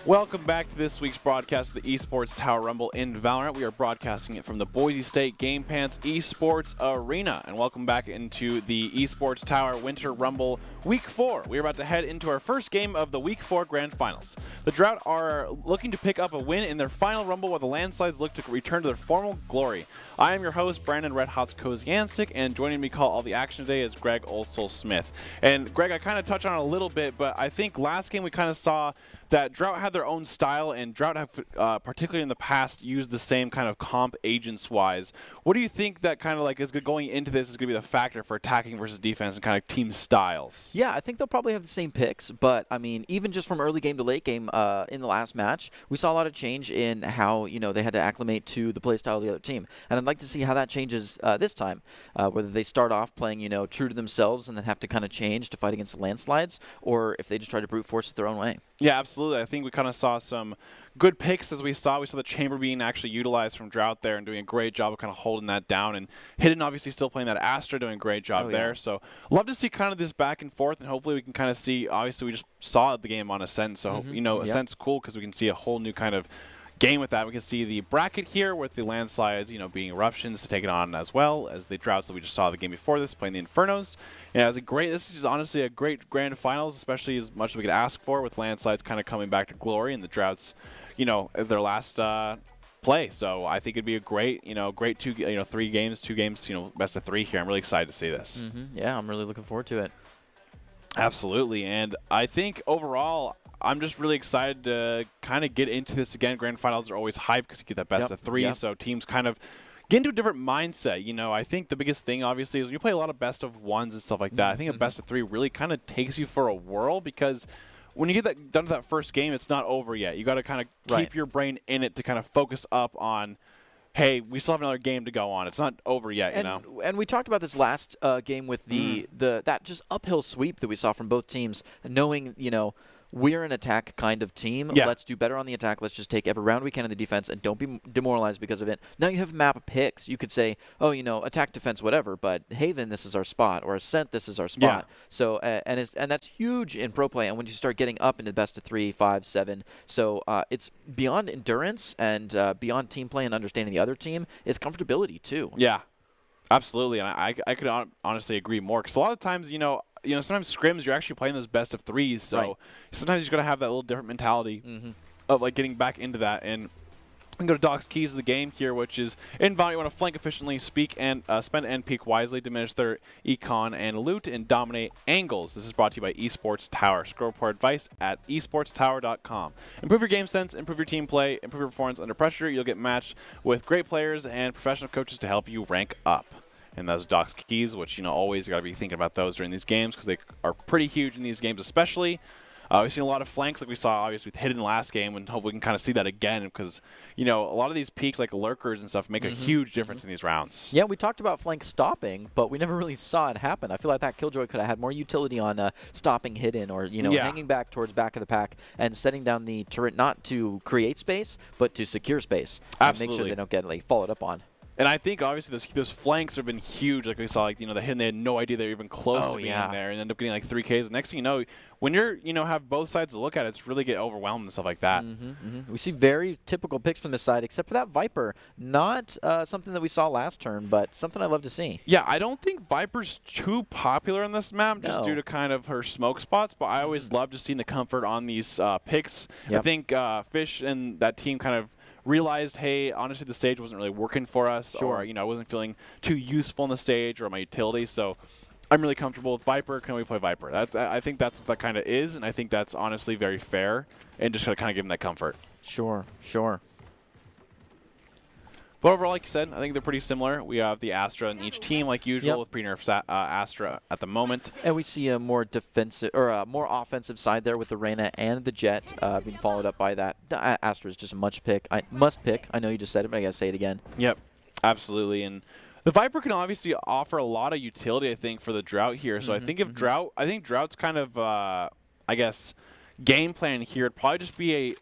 Welcome back to this week's broadcast of the Esports Tower Rumble in Valorant. We are broadcasting it from the Boise State Game Pants Esports Arena. And welcome back into the Esports Tower Winter Rumble Week 4. We are about to head into our first game of the Week 4 Grand Finals. The Drought are looking to pick up a win in their final Rumble while the Landslides look to return to their formal glory. I am your host, Brandon Red Hots Koziancic, and joining me to call all the action today is Greg Olsol-Smith. And Greg, I kind of touched on it a little bit, but I think last game we kind of saw that Drought had their own style, and Drought have, particularly in the past, used the same kind of comp agents-wise. What do you think that kind of like is going into this is going to be the factor for attacking versus defense and kind of team styles? Yeah, I think they'll probably have the same picks, but I mean, even just from early game to late game in the last match, we saw a lot of change in how they had to acclimate to the play style of the other team, and I'd like to see how that changes this time. Whether they start off playing true to themselves and then have to kind of change to fight against the Landslides, or if they just try to brute force it their own way. Yeah, absolutely. I think we kind of saw some good picks as we saw. We saw the chamber being actually utilized from Drought there and doing a great job of kind of holding that down. And Hidden obviously still playing that Astra, doing a great job there. So love to see kind of this back and forth, and hopefully we can kind of see, obviously we just saw the game on Ascent. So, Ascent's cool because we can see a whole new kind of game with that. We can see the bracket here with the landslides, being eruptions to take it on, as well as the droughts that we just saw the game before this, playing the Infernos. This is honestly a great grand finals, especially as much as we could ask for, with landslides kind of coming back to glory and the droughts, their last play. So I think it'd be a great, great 2 games, best of 3 here. I'm really excited to see this. Yeah, I'm really looking forward to it. Absolutely, and I think overall, I'm just really excited to kind of get into this again. Grand finals are always hype because you get that best of 3, so teams kind of get into a different mindset. I think the biggest thing, obviously, is when you play a lot of best of 1s and stuff like that, I think a best of 3 really kind of takes you for a whirl, because when you get done to that first game, it's not over yet. You got to kind of keep your brain in it to kind of focus up on, hey, we still have another game to go on. It's not over yet, And we talked about this last game with that just uphill sweep that we saw from both teams, knowing, we're an attack kind of team. Yeah. Let's do better on the attack. Let's just take every round we can in the defense and don't be demoralized because of it. Now you have map picks. You could say, oh, attack, defense, whatever, but Haven, this is our spot, or Ascent, this is our spot. Yeah. So and that's huge in pro play. And when you start getting up into best of 3, 5, 7, so it's beyond endurance and beyond team play and understanding the other team. It's comfortability too. Yeah, absolutely, and I could honestly agree more, because a lot of times, sometimes scrims, you're actually playing those best of 3s, so sometimes you're going to have that little different mentality of like getting back into that. And we can go to Doc's keys of the game here, which is in Valorant, you want to flank efficiently, speak and spend and peek wisely, diminish their econ and loot, and dominate angles. This is brought to you by Esports Tower. Scroll report advice at esportstower.com. Improve your game sense, improve your team play, improve your performance under pressure. You'll get matched with great players and professional coaches to help you rank up. And those Doc's keys, which, always got to be thinking about those during these games, because they are pretty huge in these games especially. We've seen a lot of flanks like we saw, obviously, with Hidden last game, and hopefully we can kind of see that again, because, a lot of these peaks, like lurkers and stuff, make a huge difference in these rounds. Yeah, we talked about flank stopping, but we never really saw it happen. I feel like that Killjoy could have had more utility on stopping Hidden, or, hanging back towards back of the pack and setting down the turret, not to create space, but to secure space. Absolutely. And make sure they don't get followed up on. And I think, obviously, those flanks have been huge. Like we saw, the Hidden, they had no idea they were even close to being there, and end up getting 3Ks. The next thing you know, when you're, have both sides to look at, it's really get overwhelmed and stuff like that. We see very typical picks from this side, except for that Viper. Not something that we saw last turn, but something I love to see. Yeah, I don't think Viper's too popular on this map, just due to kind of her smoke spots, but I always love just seeing the comfort on these picks. I think Fish and that team kind of realized, hey, honestly, the stage wasn't really working for us, or I wasn't feeling too useful on the stage or my utility, so I'm really comfortable with Viper. Can we play Viper? I think that's what that kind of is, and I think that's honestly very fair, and just kind of give them that comfort. Sure. But overall, like you said, I think they're pretty similar. We have the Astra in each team, like usual, with pre-nerf Astra at the moment. And we see a more defensive or a more offensive side there with the Reyna and the Jet being followed up by that. Astra is just a must pick. I know you just said it, but I gotta say it again. Yep, absolutely. And the Viper can obviously offer a lot of utility, I think, for the Drought here. So I think if Drought's kind of, I guess, game plan here, it'd probably just be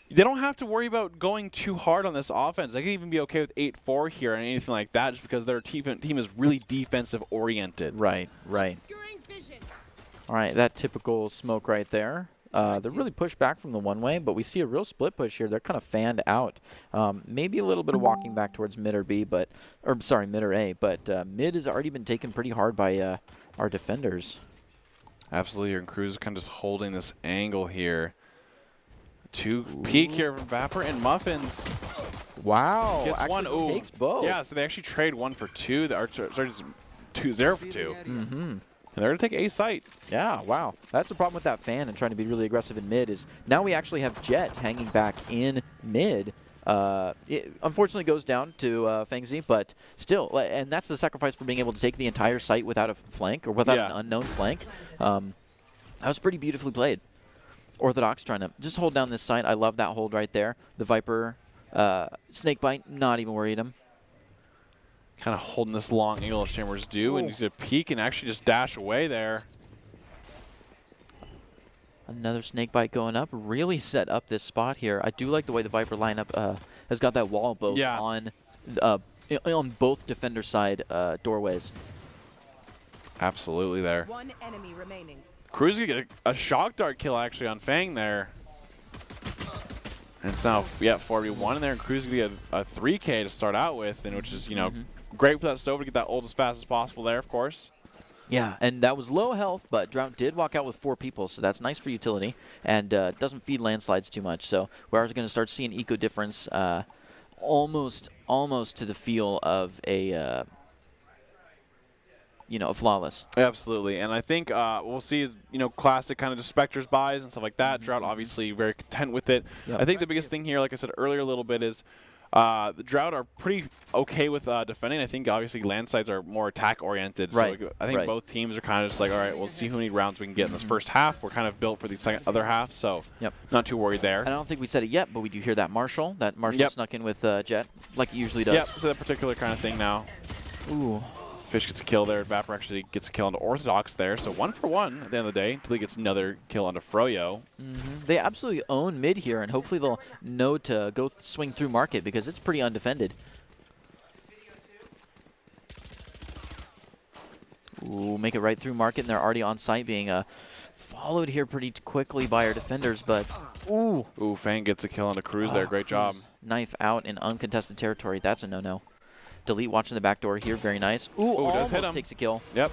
they don't have to worry about going too hard on this offense. They can even be okay with 8-4 here and anything like that, just because their team is really defensive oriented. Right. All right, that typical smoke right there. They're really pushed back from the one-way, but we see a real split push here. They're kind of fanned out. Maybe a little bit of walking back towards mid or B, mid or A, but mid has already been taken pretty hard by our defenders. Absolutely, and Cruz is kind of just holding this angle here. Peek here from Vapor, and Muffins. Wow. Gets one. Ooh. Takes both. Yeah, so they actually trade 1 for 2. The Archer starts 0 for 2. And they're going to take A site. Yeah, wow. That's the problem with that fan and trying to be really aggressive in mid is now we actually have Jet hanging back in mid. It unfortunately goes down to Fengzi, but still, and that's the sacrifice for being able to take the entire site without a flank or without an unknown flank. That was pretty beautifully played. Orthodox trying to just hold down this site. I love that hold right there. The Viper, Snakebite, not even worried him. Kind of holding this long angle as Chambers do, and he's going to peek and actually just dash away there. Another Snakebite going up. Really set up this spot here. I do like the way the Viper lineup has got that wall both on both defender side doorways. Absolutely there. One enemy remaining. Cruz gonna get a shock dart kill actually on Fang there. And it's now, yeah, 4v1 in there, and Crew's going to get a 3K to start out with, and which is, you know, great for that Sova to get that ult as fast as possible there, of course. Yeah, and that was low health, but Drought did walk out with 4 people, so that's nice for utility, and doesn't feed landslides too much. So we're going to start seeing eco difference almost to the feel of a you know, a flawless. Absolutely, and I think we'll see, you know, classic kind of just Spectre's buys and stuff like that. Drought obviously very content with it. Yep. I think the biggest thing here, like I said earlier a little bit, is the Drought are pretty okay with defending. I think obviously landsides are more attack oriented. Right. So I think both teams are kind of just like, all right, we'll see how many rounds we can get in this first half. We're kind of built for the other half, so not too worried there. And I don't think we said it yet, but we do hear that Marshall. That Marshall snuck in with Jet, like he usually does. Yep, so that particular kind of thing now. Ooh. Fish gets a kill there. Vapor actually gets a kill onto Orthodox there. So 1 for 1 at the end of the day until he gets another kill onto Froyo. They absolutely own mid here, and hopefully they'll know to go swing through market because it's pretty undefended. Ooh, make it right through market, and they're already on site being followed here pretty quickly by our defenders, but ooh. Ooh, Fang gets a kill onto Cruz there. Great job. Knife out in uncontested territory. That's a no-no. Delete watching the back door here. Very nice. Ooh, almost hit him. takes a kill. Yep.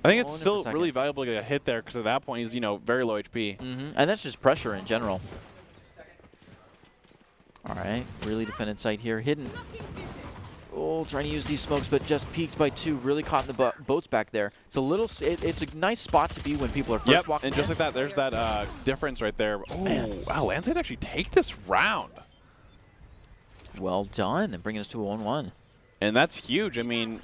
I think it's still really valuable to get a hit there because at that point he's, you know, very low HP. And that's just pressure in general. All right. Really defended site here. Hidden. Oh, trying to use these smokes, but just peeked by 2. Really caught in the boats back there. It's a little. It's a nice spot to be when people are first walking and just like that, there's that difference right there. Oh, wow, Landsides actually take this round. Well done, and bringing us to a 1-1. And that's huge. I mean,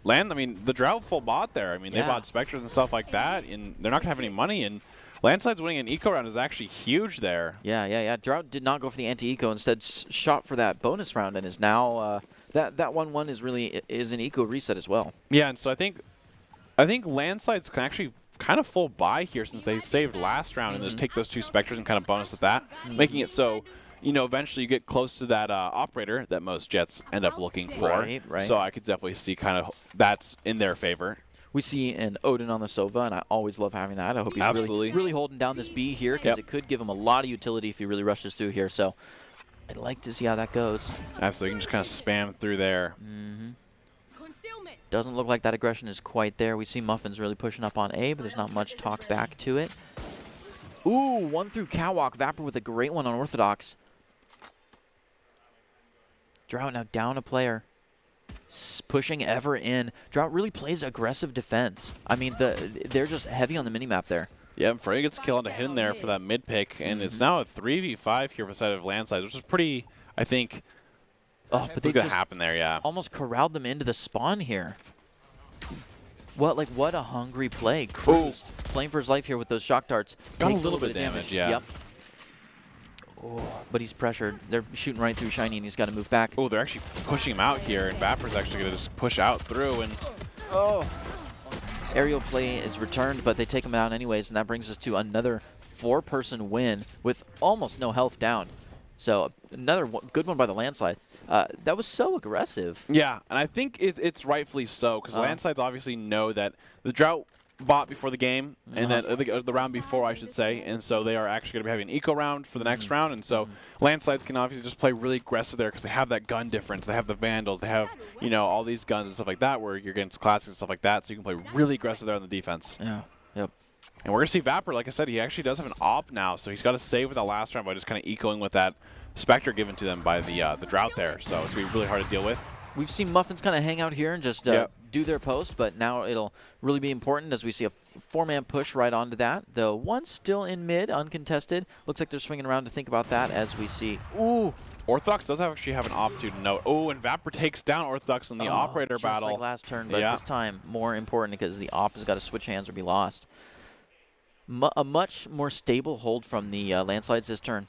the Drought full bought there. I mean, they bought Spectres and stuff like that, and they're not going to have any money. And Landsides winning an eco round is actually huge there. Yeah. Drought did not go for the anti-eco, instead shot for that bonus round, and is now that 1-1 is really an eco reset as well. Yeah, and so I think Landsides can actually kind of full buy here since they saved last round and just take those 2 Spectres and kind of bonus with that, making it so, you know, eventually you get close to that operator that most Jets end up looking for. Right. So I could definitely see kind of that's in their favor. We see an Odin on the Sova, and I always love having that. I hope he's really holding down this B here because it could give him a lot of utility if he really rushes through here. So I'd like to see how that goes. Absolutely. You can just kind of spam through there. Doesn't look like that aggression is quite there. We see Muffins really pushing up on A, but there's not much talk back to it. Ooh, 1 through Catwalk. Vapor with a great one on Orthodox. Drought now down a player. Pushing Ever in. Drought really plays aggressive defense. I mean, they're just heavy on the minimap there. Yeah, and Frey gets a kill onto Hidden there for that mid pick, and it's now a 3v5 here for the side of Landsides, which is pretty, I think, but what's going to happen there, almost corralled them into the spawn here. What a hungry play. Cruz playing for his life here with those shock darts. Got a little bit of damage, Yep. Oh, but he's pressured. They're shooting right through Shiny, and he's got to move back. Oh, they're actually pushing him out here, and Vapor's actually going to just push out through. And aerial play is returned, but they take him out anyways, and that brings us to another 4-person win with almost no health down. So another good one by the Landslide. That was so aggressive. Yeah, and I think it's rightfully so, because Landsides obviously know that the Drought bought before the game, and then the round before, I should say, and so they are actually going to be having an eco round for the next round, and so Landsides can obviously just play really aggressive there because they have that gun difference, they have the Vandals, they have, you know, all these guns and stuff like that where you're against classics and stuff like that, so you can play really aggressive there on the defense. Yeah. Yep. And we're going to see Vapor, like I said, he actually does have an op now, so he's got to save with that last round by just kind of ecoing with that Spectre given to them by the Drought there, so it's going to be really hard to deal with. We've seen Muffins kind of hang out here and just do their post, but now it'll really be important as we see a 4-man push right onto that. The one still in mid, uncontested. Looks like they're swinging around to think about that as we see. Ooh. Orthodox does actually have an op to note. Oh, and Vapor takes down Orthodox in the operator battle. Just like last turn, but this time more important because the op has got to switch hands or be lost. A much more stable hold from the Landslides this turn.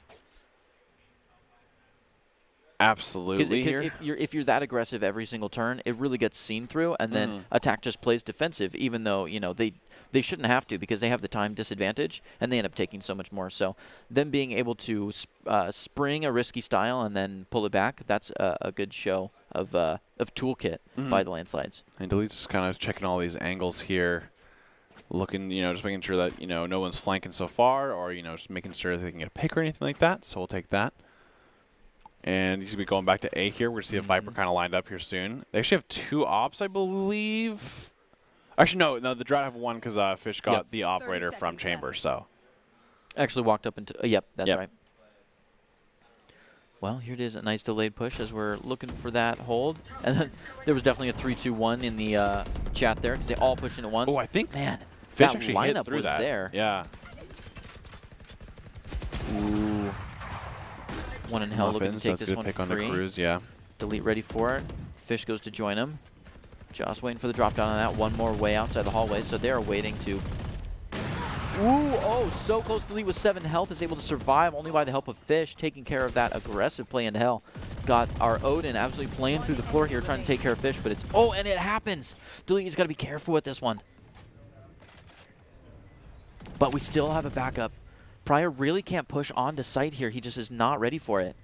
Absolutely. Because if you're that aggressive every single turn, it really gets seen through, and then attack just plays defensive, even though, you know, they shouldn't have to because they have the time disadvantage, and they end up taking so much more. So them being able to spring a risky style and then pull it back, that's a good show of toolkit by the Landslides. And Delete's just kind of checking all these angles here. looking, just making sure that, no one's flanking so far, or, just making sure that they can get a pick or anything like that. So we'll take that. And he's going to be going back to A here. We're going to see a Viper kind of lined up here soon. They actually have 2 ops, I believe. Actually, no, the Drought have 1 because Fish got the operator from Chamber, so. Actually walked up into, yep, that's right. Well, here it is, a nice delayed push as we're looking for that hold. And then there was definitely a 3-2-1 in the chat there because they all pushed in at once. Oh, I think man, Fish that actually lineup hit through was that. there. Yeah. Ooh. One in hell looking to take this one pick for on the free. Cruise, yeah. Delete ready for it. Fish goes to join him. Just waiting for the drop down on that. One more way outside the hallway, so they are waiting to. Ooh, oh, so close. Delete with 7 health is able to survive only by the help of Fish, taking care of that aggressive play into hell. Got our Odin absolutely playing through the floor here, trying to take care of Fish, but it's, oh, and it happens. Delete's got to be careful with this one. But we still have a backup. Pryor really can't push onto site here. He just is not ready for it.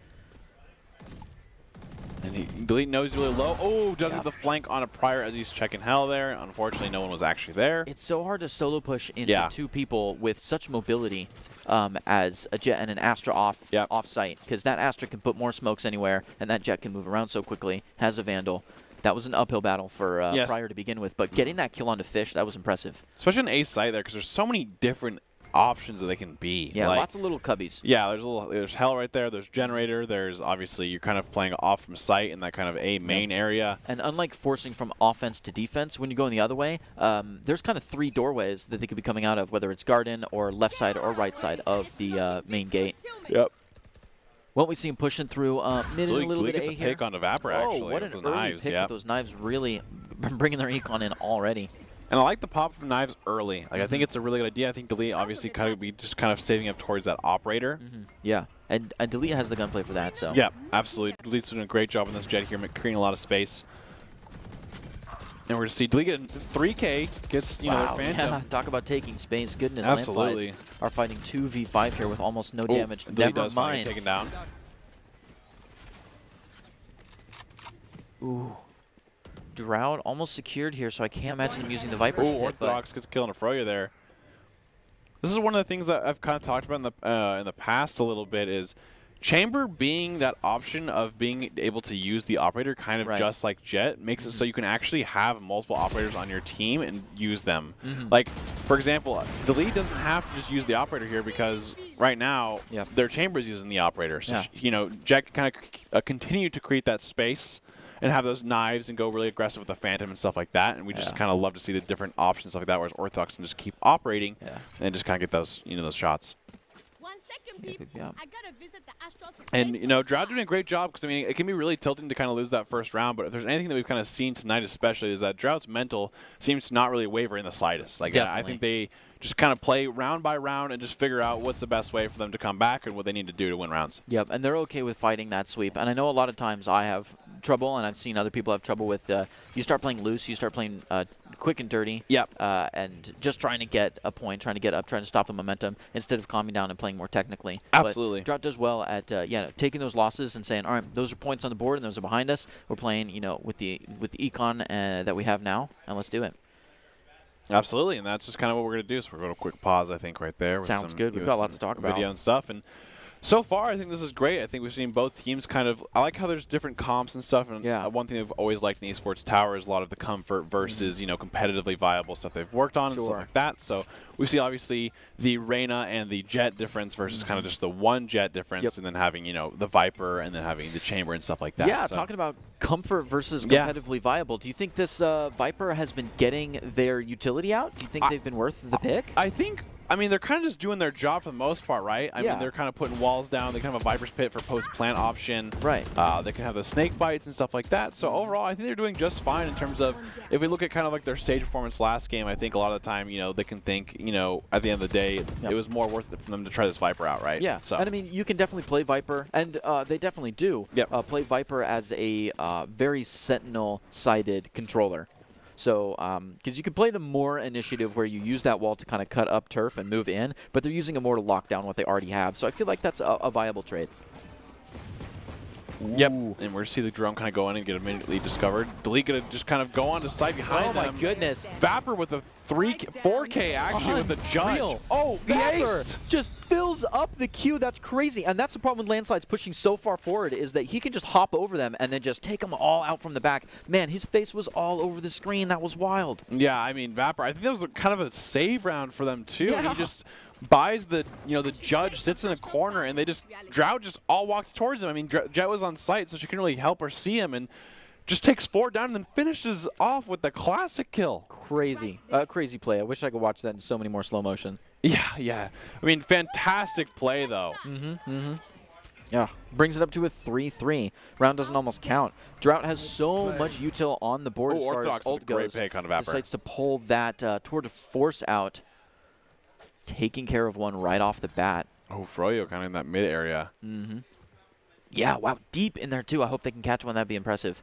And Delete knows he's really low. Oh, does get the flank on a Pryor as he's checking hell there. Unfortunately, no one was actually there. It's so hard to solo push into 2 people with such mobility as a Jet and an Astra off site, because that Astra can put more smokes anywhere, and that Jet can move around so quickly, has a Vandal. That was an uphill battle for Pryor to begin with, but getting that kill onto Fish, that was impressive. Especially an A site there, because there's so many different options that they can be. Yeah, like, lots of little cubbies. Yeah, there's hell right there. There's generator. There's obviously you're kind of playing off from site in that kind of A main area. And unlike forcing from offense to defense, when you're going the other way, there's kind of 3 doorways that they could be coming out of, whether it's garden or left side or right side of the main gate. Yep. Well, we see him pushing through mid and a little bit of A gets a here. pick on the Vapor, actually. Oh, what an with early knives. pick with those knives, really bringing their econ in already. And I like the pop from knives early. Like I think it's a really good idea. I think Delete obviously kind of be just kind of saving up towards that operator. Yeah, and Delete has the gunplay for that. So yeah, absolutely. Delete's doing a great job on this Jet here, creating a lot of space. And we're going to see Delete get 3K, gets their Phantom. Yeah, talk about taking space. Goodness, absolutely. Landslides are fighting 2v5 here with almost no damage. Delete Never does finally mind. get taken down. Ooh. Drought almost secured here, so I can't imagine him using the Viper's Ooh, Orthodox gets killed on a Froyo there. This is one of the things that I've kind of talked about in the past a little bit is Chamber being that option of being able to use the operator kind of just like Jet makes it so you can actually have multiple operators on your team and use them. Like, for example, Delete doesn't have to just use the operator here because right now their Chamber is using the operator. So, Jet can kind of continue to create that space and have those knives and go really aggressive with the Phantom and stuff like that. And we just kind of love to see the different options stuff like that, whereas Orthodox can just keep operating and just kind of get those, those shots. 1 second, peeps. I gotta visit the Astral to And, Drought doing a great job because, I mean, it can be really tilting to kind of lose that first round, but if there's anything that we've kind of seen tonight especially is that Drought's mental seems to not really waver in the slightest. Like, I think they just kind of play round by round and just figure out what's the best way for them to come back and what they need to do to win rounds. Yep, and they're okay with fighting that sweep. And I know a lot of times I have trouble, and I've seen other people have trouble with you start playing loose, you start playing quick and dirty, and just trying to get a point, trying to get up, trying to stop the momentum instead of calming down and playing more technically. Absolutely. But Drought does well at taking those losses and saying, all right, those are points on the board and those are behind us. We're playing with the econ that we have now, and let's do it. Absolutely, and that's just kind of what we're going to do. So we're going to quick pause, I think, right there. With Sounds good. We've got lots to talk about. Video and stuff. And so far, I think this is great. I think we've seen both teams kind of – I like how there's different comps and stuff. And one thing I've always liked in the Esports Tower is a lot of the comfort versus, competitively viable stuff they've worked on and stuff like that. So we see, obviously, the Reyna and the Jet difference versus kind of just the one Jet difference and then having, the Viper and then having the Chamber and stuff like that. Yeah, talking about comfort versus competitively viable. Do you think this Viper has been getting their utility out? Do you think they've been worth the pick? I mean, they're kind of just doing their job for the most part, right? I mean, they're kind of putting walls down. They can have a Viper's Pit for post-plant option. Right. They can have the snake bites and stuff like that. So overall, I think they're doing just fine in terms of, if we look at kind of like their stage performance last game, I think a lot of the time, they can think, at the end of the day, it was more worth it for them to try this Viper out, right? Yeah. So. And I mean, you can definitely play Viper, and they definitely do play Viper as a very Sentinel-sided controller. So, because you can play the more initiative where you use that wall to kind of cut up turf and move in, but they're using it more to lock down what they already have. So I feel like that's a viable trade. Yep, and we're see the drone kind of go in and get immediately discovered. Delete gonna just kind of go on to side behind them. Oh my goodness! Vapor with a 4K actually with the judge. Unreal. Oh, he Vapor aced. just fills up the queue. That's crazy. And that's the problem with Landslide's pushing so far forward is that he can just hop over them and then just take them all out from the back. Man, his face was all over the screen. That was wild. Yeah, I mean, Vapor, I think that was kind of a save round for them too. Yeah. He just buys the, the judge sits in a corner and Drought just all walks towards him. I mean, Jet was on site, so she couldn't really help or see him, and just takes 4 down and then finishes off with the classic kill. Crazy. Crazy play. I wish I could watch that in so many more slow motion. Yeah. I mean, fantastic play, though. Yeah, brings it up to a 3-3. Round doesn't almost count. Drought has so much util on the board as far Orthodox as ult did a great goes. pick on Vapor. Decides to pull that tour de force out, taking care of one right off the bat. Oh, Froyo kind of in that mid area. Yeah, wow, deep in there too. I hope they can catch one. That'd be impressive.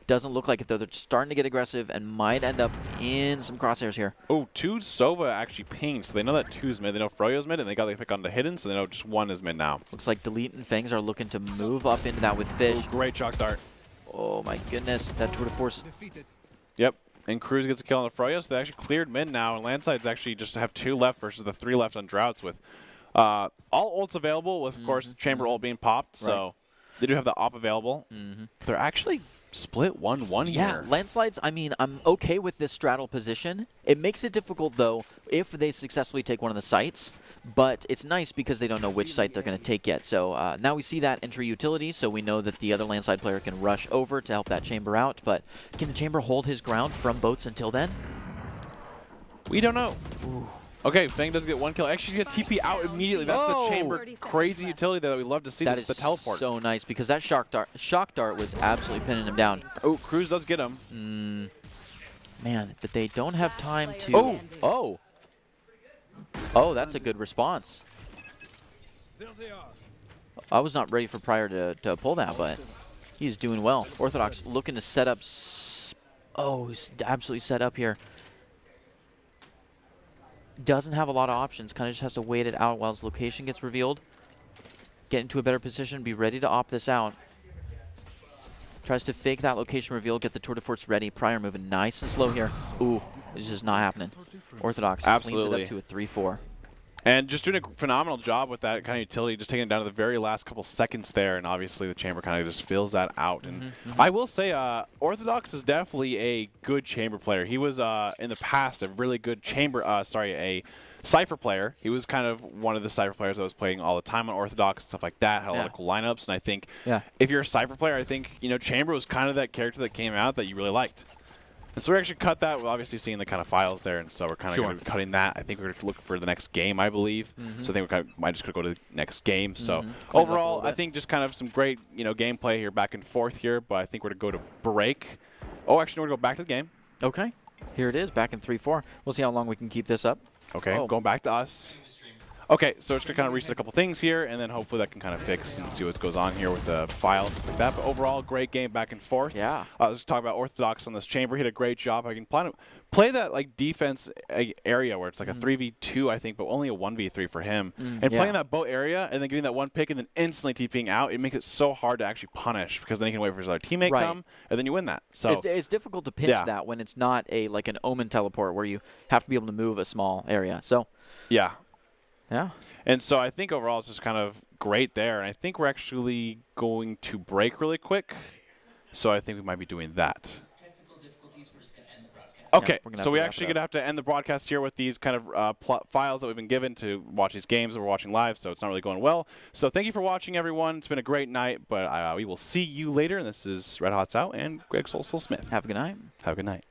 Doesn't look like it though. They're starting to get aggressive and might end up in some crosshairs here. Oh, 2 Sova actually pinged, so they know that 2's mid. They know Froyo's mid, and they got the pick on the hidden, so they know just 1 is mid now. Looks like Delete and Fangs are looking to move up into that with Fish. Oh, great shock dart. Oh my goodness, that tour de force. Yep, and Cruz gets a kill on the Froyo, so they actually cleared mid now, and Landside's actually just have 2 left versus the 3 left on Droughts with all ults available, with, of course, Chamber ult being popped, so they do have the op available. They're actually split 1-1 here. Yeah, Landslides, I mean, I'm okay with this straddle position. It makes it difficult, though, if they successfully take one of the sites, but it's nice because they don't know which site they're going to take yet. So now we see that entry utility, so we know that the other Landslide player can rush over to help that Chamber out, but can the Chamber hold his ground from boats until then? We don't know. Okay, Fang does get 1 kill. Actually, he's going to TP out immediately. That's the Chamber crazy utility that we love to see. That That's is the teleport. so nice because that shock dart was absolutely pinning him down. Oh, Cruz does get him. Man, but they don't have time to... Oh, that's a good response. I was not ready for Pryor to pull that, but he's doing well. Orthodox looking to set up... Oh, he's absolutely set up here. Doesn't have a lot of options. Kind of just has to wait it out while his location gets revealed. Get into a better position. Be ready to opt this out. Tries to fake that location reveal. Get the tour de force ready. Pryor moving nice and slow here. Ooh, it's just not happening. Orthodox cleans it up to a 3-4. And just doing a phenomenal job with that kind of utility, just taking it down to the very last couple seconds there, and obviously the Chamber kind of just fills that out. And I will say, Orthodox is definitely a good Chamber player. He was, in the past, a really good a Cypher player. He was kind of one of the Cypher players that was playing all the time on Orthodox and stuff like that, had a lot of cool lineups, and I think if you're a Cypher player, I think, Chamber was kind of that character that came out that you really liked. And so we actually cut that. We're obviously seeing the kind of files there, and so we're kind of going to be cutting that. I think we're going to look for the next game, I believe. So I think we might just go to the next game. So overall, I think just kind of some great, gameplay here back and forth here. But I think we're going to go to break. Oh, actually, we're going to go back to the game. Okay. Here it is, back in 3-4. We'll see how long we can keep this up. Okay, going back to us. Okay, so it's going to kind of reset a couple things here, and then hopefully that can kind of fix and see what goes on here with the files and stuff like that. But overall, great game back and forth. Yeah. Let's talk about Orthodox on this Chamber. He did a great job. I can play that like defense area where it's like a 3v2, I think, but only a 1v3 for him. And playing that boat area and then getting that one pick and then instantly TPing out, it makes it so hard to actually punish because then he can wait for his other teammate to come, and then you win that. So it's difficult to pinch that when it's not like an Omen teleport where you have to be able to move a small area. So yeah. And so I think overall it's just kind of great there. And I think we're actually going to break really quick. So I think we might be doing that. Okay, so we're actually going to have to end the broadcast here with these kind of files that we've been given to watch these games that we're watching live, so it's not really going well. So thank you for watching, everyone. It's been a great night, but we will see you later. And this is Red Hot's out and Greg Solsel Smith. Have a good night. Have a good night.